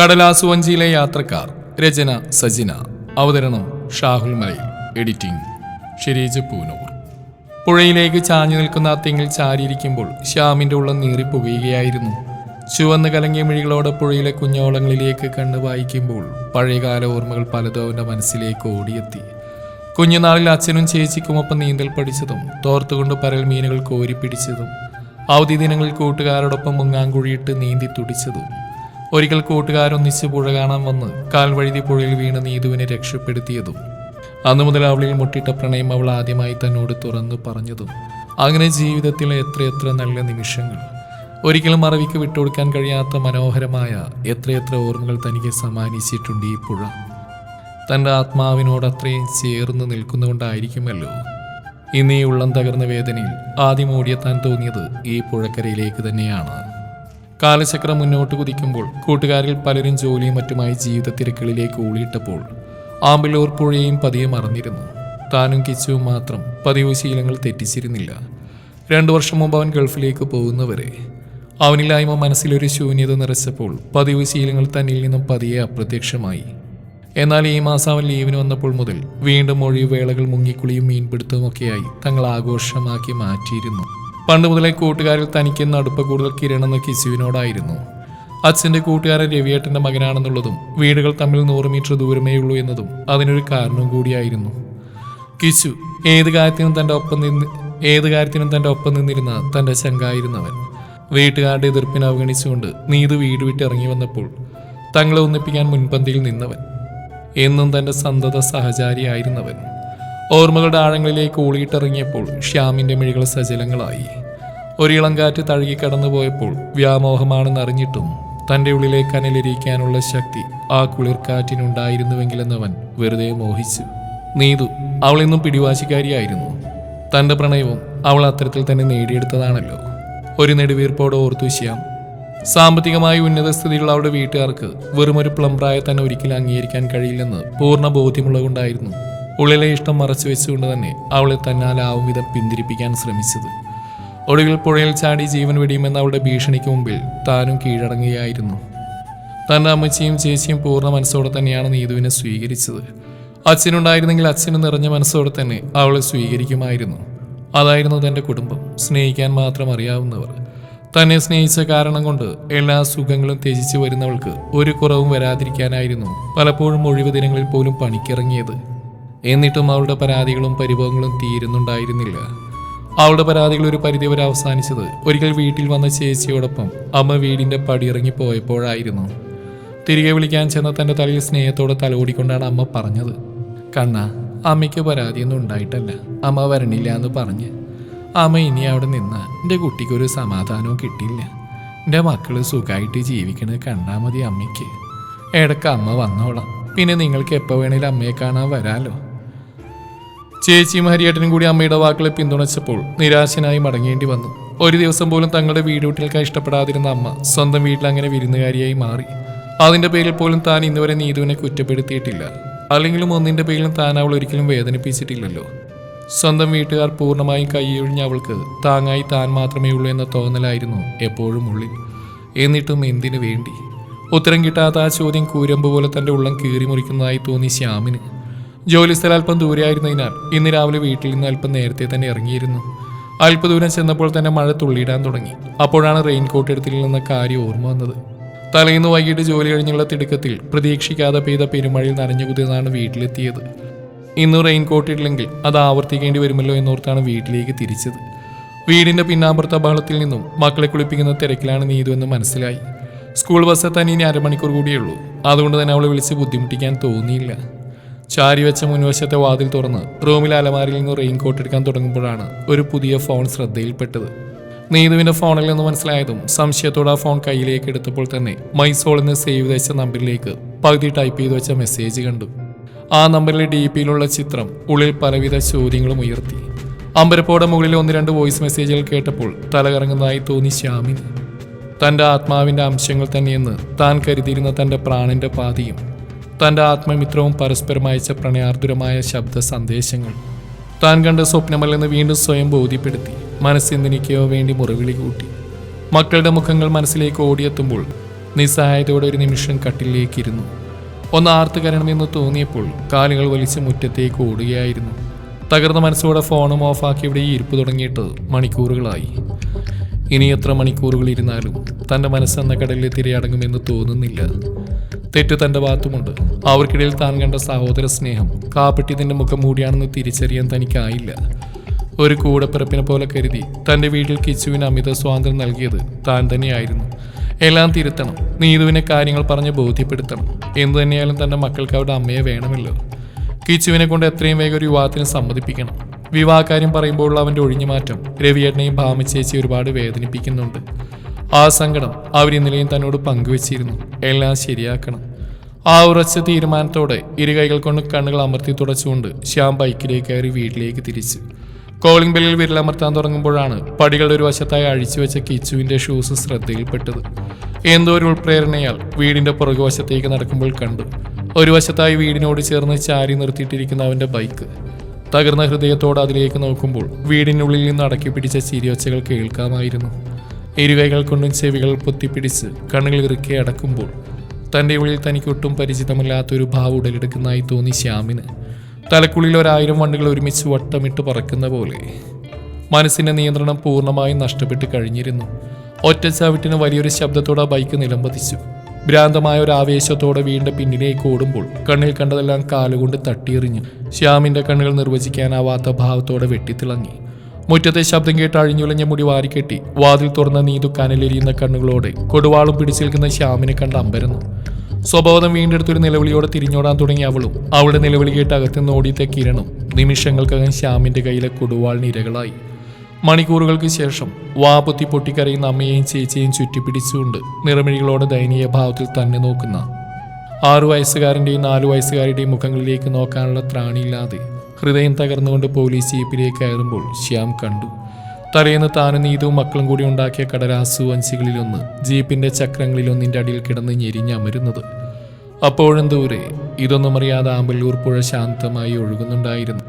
കടലാസു വഞ്ചിയിലെ യാത്രക്കാർ. രചന സജിന. അവതരണം ഷാഹുൽ മലയിൽ. എഡിറ്റിംഗ് ഷിരീജ് പൂനൂർ. പുഴയിലേക്ക് ചാഞ്ഞു നിൽക്കുന്ന തെങ്ങിൽ ചാരിയിരിക്കുമ്പോൾ ശ്യാമിന്റെ ഉള്ളം നീറിപ്പുകയുകയായിരുന്നു. ചുവന്ന് കലങ്ങിയ മിഴികളോടെ പുഴയിലെ കുഞ്ഞോളങ്ങളിലേക്ക് കണ്ണ് വായിക്കുമ്പോൾ പഴയകാല ഓർമ്മകൾ പലതും അവന്റെ മനസ്സിലേക്ക് ഓടിയെത്തി. കുഞ്ഞുനാളിൽ അച്ഛനും ചേച്ചിക്കുമൊപ്പം നീന്തൽ പഠിച്ചതും തോർത്തുകൊണ്ട് പരൽ മീനുകൾ കോരിപ്പിടിച്ചതും അവധി ദിനങ്ങളിൽ കൂട്ടുകാരോടൊപ്പം മുങ്ങാങ്കുഴിയിട്ട് നീന്തി തുടിച്ചതും ഒരിക്കൽ കൂട്ടുകാരൊന്നിച്ച് പുഴ കാണാൻ വന്ന് കാൽവഴുതി പുഴയിൽ വീണ് നീതുവിനെ രക്ഷപ്പെടുത്തിയതും അന്നു മുതൽ അവളിൽ മുട്ടിട്ട പ്രണയം അവൾ ആദ്യമായി തന്നോട് തുറന്നു പറഞ്ഞതും അങ്ങനെ ജീവിതത്തിലെ എത്രയെത്ര നല്ല നിമിഷങ്ങൾ, ഒരിക്കലും മറവിക്ക് വിട്ടുകൊടുക്കാൻ കഴിയാത്ത മനോഹരമായ എത്രയെത്ര ഓർമ്മകൾ തനിക്ക് സമ്മാനിച്ചിട്ടുണ്ട് ഈ പുഴ. തൻ്റെ ആത്മാവിനോട് അത്രയും ചേർന്ന് നിൽക്കുന്നുകൊണ്ടായിരിക്കുമല്ലോ ഇന്ന് ഈ ഉള്ളം തകർന്ന വേദനയിൽ ആദ്യം ഓടിയെത്താൻ തോന്നിയത് ഈ പുഴക്കരയിലേക്ക് തന്നെയാണ്. കാലചക്രം മുന്നോട്ട് കുതിക്കുമ്പോൾ കൂട്ടുകാരിൽ പലരും ജോലിയും മറ്റുമായി ജീവിതത്തിരക്കുകളിലേക്ക് ഊളിയിട്ടപ്പോൾ ആമ്പല്ലൂർ പുഴയെയും പതിയെ മറന്നിരുന്നു. താനും കിച്ചുവും മാത്രം പതിവ് ശീലങ്ങൾ തെറ്റിച്ചിരുന്നില്ല. 2 വർഷം മുമ്പ് അവൻ ഗൾഫിലേക്ക് പോകുന്നവരെ അവനില്ലായ്മ മനസ്സിലൊരു ശൂന്യത നിറച്ചപ്പോൾ പതിവ് ശീലങ്ങൾ തന്നിൽ നിന്നും പതിയെ അപ്രത്യക്ഷമായി. എന്നാൽ ഈ മാസം അവൻ ലീവിന് വന്നപ്പോൾ മുതൽ വീണ്ടും ഒഴിവുവേളകൾ മുങ്ങിക്കുളിയും മീൻപിടുത്തവും ഒക്കെയായി തങ്ങൾ ആഘോഷമാക്കി മാറ്റിയിരുന്നു. പണ്ട് മുതലേ കൂട്ടുകാരിൽ തനിക്കെന്ന് അടുപ്പ കൂടുതൽ കിരണെന്ന കിച്ചുവിനോടായിരുന്നു. അച്ഛൻ്റെ കൂട്ടുകാരൻ രവിയേട്ടൻ്റെ മകനാണെന്നുള്ളതും വീടുകൾ തമ്മിൽ 100 മീറ്റർ ദൂരമേ ഉള്ളൂ എന്നതും അതിനൊരു കാരണവും കൂടിയായിരുന്നു. കിച്ചു ഏത് കാര്യത്തിനും തൻ്റെ ഒപ്പം നിന്നിരുന്ന തൻ്റെ ചങ്കായിരുന്നവൻ. വീട്ടുകാരുടെ എതിർപ്പിനെ അവഗണിച്ചുകൊണ്ട് നീതു വീട് വിട്ട് ഇറങ്ങി വന്നപ്പോൾ തങ്ങളെ ഒന്നിപ്പിക്കാൻ മുൻപന്തിയിൽ നിന്നവൻ. എന്നും തൻ്റെ സന്തത സഹചാരിയായിരുന്നവൻ. ഓർമ്മകളുടെ ആഴങ്ങളിലേക്ക് ഊളിയിട്ടിറങ്ങിയപ്പോൾ ശ്യാമിൻ്റെ മിഴികൾ സജലങ്ങളായി. ഒരിളം കാറ്റ് തഴുകി കടന്നു പോയപ്പോൾ വ്യാമോഹമാണെന്നറിഞ്ഞിട്ടും തൻ്റെ ഉള്ളിലെ കനലിരിക്കാനുള്ള ശക്തി ആ കുളിർക്കാറ്റിനുണ്ടായിരുന്നുവെങ്കിലെന്നവൻ വെറുതെ മോഹിച്ചു. നീതു അവളിന്നും പിടിവാശിക്കാരിയായിരുന്നു. തൻ്റെ പ്രണയവും അവൾ അത്തരത്തിൽ തന്നെ നേടിയെടുത്തതാണല്ലോ. ഒരു നെടുവീർപ്പോടെ ഓർത്തു ശ്യാം. സാമ്പത്തികമായി ഉന്നത സ്ഥിതിയുള്ള അവളുടെ വീട്ടുകാർക്ക് വെറുമൊരു പ്ലംബറായ തന്നെ ഒരിക്കലും അംഗീകരിക്കാൻ കഴിയില്ലെന്ന് പൂർണ്ണ ബോധ്യമുള്ളതുകൊണ്ടായിരുന്നു ഉള്ളിലെ ഇഷ്ടം മറച്ചു വെച്ചുകൊണ്ട് തന്നെ അവളെ തന്നാലാവും വിധം പിന്തിരിപ്പിക്കാൻ ശ്രമിച്ചത്. ഒടുവിൽ പുഴയിൽ ചാടി ജീവൻ വെടിയുമെന്ന അവളുടെ ഭീഷണിക്ക് മുമ്പിൽ താനും കീഴടങ്ങുകയായിരുന്നു. തൻ്റെ അമ്മച്ചിയും ചേച്ചിയും പൂർണ്ണ മനസ്സോടെ തന്നെയാണ് നീതുവിനെ സ്വീകരിച്ചത്. അച്ഛനുണ്ടായിരുന്നെങ്കിൽ അച്ഛന് നിറഞ്ഞ മനസ്സോടെ തന്നെ അവളെ സ്വീകരിക്കുമായിരുന്നു. അതായിരുന്നു തൻ്റെ കുടുംബം. സ്നേഹിക്കാൻ മാത്രം അറിയാവുന്നവർ. തന്നെ സ്നേഹിച്ച കാരണം കൊണ്ട് എല്ലാ സുഖങ്ങളും ത്യജിച്ചു വരുന്നവൾക്ക് ഒരു കുറവും വരാതിരിക്കാനായിരുന്നു പലപ്പോഴും ഒഴിവ് ദിനങ്ങളിൽ പോലും പണിക്കിറങ്ങിയത്. എന്നിട്ടും അവളുടെ പരാതികളും പരിഭവങ്ങളും തീരുന്നുണ്ടായിരുന്നില്ല. അവളുടെ പരാതികൾ ഒരു പരിധിവരെ അവസാനിച്ചത് ഒരിക്കൽ വീട്ടിൽ വന്ന ചേച്ചിയോടൊപ്പം അമ്മ വീടിൻ്റെ പടിയിറങ്ങി പോയപ്പോഴായിരുന്നു. തിരികെ വിളിക്കാൻ ചെന്ന തൻ്റെ തലയിൽ സ്നേഹത്തോടെ തലോടിക്കൊണ്ടാണ് അമ്മ പറഞ്ഞത്, കണ്ണ, അമ്മയ്ക്ക് പരാതിയൊന്നും ഉണ്ടായിട്ടല്ല, അമ്മ വരണില്ല എന്ന് പറഞ്ഞ്. അമ്മ ഇനി അവിടെ നിന്ന് എൻ്റെ കുട്ടിക്കൊരു സമാധാനവും കിട്ടില്ല. എൻ്റെ മക്കള് സുഖമായിട്ട് ജീവിക്കണത് കണ്ടാൽ മതി അമ്മയ്ക്ക്. ഇടയ്ക്ക് അമ്മ വന്നോളാം, പിന്നെ നിങ്ങൾക്ക് എപ്പോൾ വേണേലും അമ്മയെ കാണാൻ വരാലോ. ചേച്ചിയും ഹരിയേട്ടനും കൂടി അമ്മയുടെ വാക്കുകളെ പിന്തുണച്ചപ്പോൾ നിരാശനായി മടങ്ങേണ്ടി വന്നു. ഒരു ദിവസം പോലും തങ്ങളുടെ വീടുകുട്ടികൾക്ക് ഇഷ്ടപ്പെടാതിരുന്ന അമ്മ സ്വന്തം വീട്ടിൽ അങ്ങനെ വിരുന്നുകാരിയായി മാറി. അതിൻ്റെ പേരിൽ പോലും താൻ ഇന്നുവരെ നീതുവിനെ കുറ്റപ്പെടുത്തിയിട്ടില്ല. അല്ലെങ്കിലും ഒന്നിൻ്റെ പേരിലും താൻ അവൾ ഒരിക്കലും വേദനിപ്പിച്ചിട്ടില്ലല്ലോ. സ്വന്തം വീട്ടുകാർ പൂർണ്ണമായും കൈയൊഴിഞ്ഞ അവൾക്ക് താങ്ങായി താൻ മാത്രമേ ഉള്ളൂ എന്ന തോന്നലായിരുന്നു എപ്പോഴും ഉള്ളിൽ. എന്നിട്ടും എന്തിനു വേണ്ടി? ഉത്തരം കിട്ടാത്ത ആ ചോദ്യം കൂരമ്പ് പോലെ തൻ്റെ ഉള്ളം കീറി മുറിക്കുന്നതായി തോന്നി ശ്യാമിന്. ജോലിസ്ഥലം അല്പം ദൂരെയായിരുന്നതിനാൽ ഇന്ന് രാവിലെ വീട്ടിൽ നിന്ന് അല്പം നേരത്തെ തന്നെ ഇറങ്ങിയിരുന്നു. അല്പദൂരം ചെന്നപ്പോൾ തന്നെ മഴ തുള്ളിയിടാൻ തുടങ്ങി. അപ്പോഴാണ് റെയിൻകോട്ട് എടുത്തില്ലെന്ന കാര്യം ഓർമ്മ വന്നത്. തലേന്ന് വൈകിട്ട് ജോലി കഴിഞ്ഞുള്ള തിടുക്കത്തിൽ പ്രതീക്ഷിക്കാതെ പെയ്ത പെരുമഴയിൽ നനഞ്ഞു കുതിർന്നാണ് വീട്ടിലെത്തിയത്. ഇന്ന് റെയിൻകോട്ട് ഇല്ലെങ്കിൽ അത് ആവർത്തിക്കേണ്ടി വരുമല്ലോ എന്നോർത്താണ് വീട്ടിലേക്ക് തിരിച്ചത്. വീടിൻ്റെ പിന്നാമ്പുറത്തെ ബഹളത്തിൽ നിന്നും മക്കളെ കുളിപ്പിക്കുന്ന തിരക്കിലാണ് നീതു എന്ന് മനസ്സിലായി. സ്കൂൾ ബസ് തന്നെ ഇനി 1/2 മണിക്കൂർ കൂടിയുള്ളൂ. അതുകൊണ്ട് തന്നെ അവളെ വിളിച്ച് ബുദ്ധിമുട്ടിക്കാൻ തോന്നിയില്ല. ചാരി വെച്ച മുൻവശത്തെ വാതിൽ തുറന്ന് റൂമിലെ അലമാരിൽ നിന്ന് റെയിൻകോട്ട് എടുക്കാൻ തുടങ്ങുമ്പോഴാണ് ഒരു പുതിയ ഫോൺ ശ്രദ്ധയിൽപ്പെട്ടത്. നീതുവിൻ്റെ ഫോണിൽ നിന്ന് മനസ്സിലായതും സംശയത്തോടെ ആ ഫോൺ കയ്യിലേക്ക് എടുത്തപ്പോൾ തന്നെ മൈസോളിൽ നിന്ന് സേവ് ചെയ്ത നമ്പറിലേക്ക് പകുതി ടൈപ്പ് ചെയ്ത് വെച്ച മെസ്സേജ് കണ്ടു. ആ നമ്പറിലെ DP-യിലുള്ള ചിത്രം ഉള്ളിൽ പലവിധ ചോദ്യങ്ങളും ഉയർത്തി. അമ്പരപ്പോടെ മുകളിൽ 1-2 വോയിസ് മെസ്സേജുകൾ കേട്ടപ്പോൾ തലകറങ്ങുന്നതായി തോന്നി ശ്യാമിന്. തൻ്റെ ആത്മാവിൻ്റെ അംശങ്ങൾ തന്നെയെന്ന് താൻ കരുതിയിരുന്ന തൻ്റെ പ്രാണന്റെ പാതിയും തൻ്റെ ആത്മമിത്രവും പരസ്പരം അയച്ച പ്രണയാർദ്രമായ ശബ്ദ സന്ദേശങ്ങൾ താൻ കണ്ട സ്വപ്നമല്ലെന്ന് വീണ്ടും സ്വയം ബോധ്യപ്പെടുത്തി. മനസ്സെന്തിനിക്കോ വേണ്ടി മുറവിളി കൂട്ടി. മക്കളുടെ മുഖങ്ങൾ മനസ്സിലേക്ക് ഓടിയെത്തുമ്പോൾ നിസ്സഹായതയോടെ ഒരു നിമിഷം കട്ടിലേക്കിരുന്നു. ഒന്ന് ആർത്ത് കരണമെന്ന് തോന്നിയപ്പോൾ കാലുകൾ വലിച്ച് മുറ്റത്തേക്ക് ഓടുകയായിരുന്നു. തകർന്ന മനസ്സോടെ ഫോണും ഓഫാക്കി ഇവിടെ ഈ ഇരിപ്പ് തുടങ്ങിയിട്ട് മണിക്കൂറുകളായി. ഇനി എത്ര മണിക്കൂറുകൾ ഇരുന്നാലും തൻ്റെ മനസ്സെന്ന കടലിൽ തിരയടങ്ങുമെന്ന് തോന്നുന്നില്ല. തെറ്റ് തൻ്റെ ഭാഗത്തുമുണ്ട്. അവർക്കിടയിൽ താൻ കണ്ട സഹോദര സ്നേഹം കാപ്പട്ടിയതിൻ്റെ മുഖം മൂടിയാണെന്ന് തിരിച്ചറിയാൻ തനിക്കായില്ല. ഒരു കൂടപ്പിറപ്പിനെ പോലെ കരുതി തൻ്റെ വീട്ടിൽ കിച്ചുവിന് അമിത സ്വാതന്ത്ര്യം നൽകിയത് താൻ തന്നെയായിരുന്നു. എല്ലാം തിരുത്തണം, നീതുവിനെ കാര്യങ്ങൾ പറഞ്ഞ് ബോധ്യപ്പെടുത്തണം. എന്തു തന്നെയായാലും തൻ്റെ മക്കൾക്ക് അവരുടെ അമ്മയെ വേണമല്ലോ. കിച്ചുവിനെ കൊണ്ട് എത്രയും വേഗം ഒരു വിവാഹത്തിന് സമ്മതിപ്പിക്കണം. വിവാഹകാര്യം പറയുമ്പോൾ അവൻ്റെ ഒഴിഞ്ഞുമാറ്റം രവിയേട്ടനെയും ഭാമച്ചേച്ചി ഒരുപാട് വേദനിപ്പിക്കുന്നുണ്ട്. ആ സങ്കടം അവർ ഇന്നലെയും തന്നോട് പങ്കുവച്ചിരുന്നു. എല്ലാം ശരിയാക്കണം. ആ ഉറച്ച തീരുമാനത്തോടെ ഇരു കൈകൾ കൊണ്ട് കണ്ണുകൾ അമർത്തി തുടച്ചുകൊണ്ട് ശ്യാം ബൈക്കിലേക്ക് കയറി വീട്ടിലേക്ക് തിരിച്ചു. കോളിംഗ് ബെല്ലിൽ വിരലമർത്താൻ തുടങ്ങുമ്പോഴാണ് പടികളുടെ ഒരു വശത്തായി അഴിച്ചു വെച്ച കിച്ചുവിൻ്റെ ഷൂസ് ശ്രദ്ധയിൽപ്പെട്ടത്. എന്തോ ഒരു ഉൾപ്രേരണയാൽ വീടിൻ്റെ പുറകുവശത്തേക്ക് നടക്കുമ്പോൾ കണ്ടു. ഒരു വശത്തായി വീടിനോട് ചേർന്ന് ചാരി നിർത്തിയിട്ടിരിക്കുന്ന അവൻ്റെ ബൈക്ക്. തകർന്ന ഹൃദയത്തോടെ അതിലേക്ക് നോക്കുമ്പോൾ വീടിനുള്ളിൽ നിന്ന് അടക്കി പിടിച്ച ചിരിയൊച്ചകൾ കേൾക്കാമായിരുന്നു. ഇരുകൈകൾ കൊണ്ടും ചെവികൾ പൊത്തിപ്പിടിച്ച് കണ്ണുകൾ ഇറുക്കെ അടക്കുമ്പോൾ തൻ്റെ ഉള്ളിൽ തനിക്കൊട്ടും പരിചിതമല്ലാത്തൊരു ഭാവം ഉടലെടുക്കുന്നതായി തോന്നി ശ്യാമിന്. തലക്കുള്ളിൽ 1000 വണ്ടുകൾ ഒരുമിച്ച് വട്ടമിട്ട് പറക്കുന്ന പോലെ. മനസ്സിൻ്റെ നിയന്ത്രണം പൂർണ്ണമായും നഷ്ടപ്പെട്ട് കഴിഞ്ഞിരുന്നു. ഒറ്റ ചവിട്ടിന് വലിയൊരു ശബ്ദത്തോടെ ബൈക്ക് നിലംപതിച്ചു. ഭ്രാന്തമായ ഒരു ആവേശത്തോടെ വീണ്ടും പിന്നിലേക്ക് ഓടുമ്പോൾ കണ്ണിൽ കണ്ടതെല്ലാം കാലുകൊണ്ട് തട്ടിയെറിഞ്ഞു. ശ്യാമിൻ്റെ കണ്ണുകൾ നിർവചിക്കാനാവാത്ത ഭാവത്തോടെ വെട്ടിത്തിളങ്ങി. മുറ്റത്തെ ശബ്ദം കേട്ട് അഴിഞ്ഞുലഞ്ഞ മുടി വാരിക്കെട്ടി വാതിൽ തുറന്ന നീതു കനലെരിയുന്ന കണ്ണുകളോടെ കൊടുവാളും പിടിച്ചു നിൽക്കുന്ന ശ്യാമിനെ കണ്ട് അമ്പരന്നു. സ്വബോധം വീണ്ടെടുത്തൊരു നിലവിളിയോടെ തിരിഞ്ഞോടാൻ തുടങ്ങി അവളും. അവളുടെ നിലവിളി കേട്ട് അകത്തുനിന്ന് ഓടിയത്തെ കിരണും നിമിഷങ്ങൾക്കകം ശ്യാമിന്റെ കയ്യിലെ കൊടുവാളിന് ഇരകളായി. മണിക്കൂറുകൾക്ക് ശേഷം വാപൊത്തി പൊട്ടിക്കരയുന്ന അമ്മയെയും ചേച്ചിയെയും ചുറ്റിപ്പിടിച്ചുകൊണ്ട് നിറമിഴികളോടെ ദയനീയ ഭാവത്തിൽ തന്നെ നോക്കുന്ന 6 വയസ്സുകാരൻ്റെയും 4 വയസ്സുകാരുടെയും മുഖങ്ങളിലേക്ക് നോക്കാനുള്ള ത്രാണിയില്ലാതെ ഹൃദയം തകർന്നുകൊണ്ട് പോലീസ് ജീപ്പിലേക്ക് കയറുമ്പോൾ ശ്യാം കണ്ടു. തലേന്ന് താനും നീതുവും മക്കളും കൂടി ഉണ്ടാക്കിയ കടലാസു വഞ്ചികളിലൊന്ന് ജീപ്പിന്റെ ചക്രങ്ങളിലൊന്നിൻ്റെ അടിയിൽ കിടന്ന് ഞെരിഞ്ഞമരുന്നത്. അപ്പോഴും ദൂരെ ഇതൊന്നും അറിയാതെ ആമ്പല്ലൂർ പുഴ ശാന്തമായി ഒഴുകുന്നുണ്ടായിരുന്നു.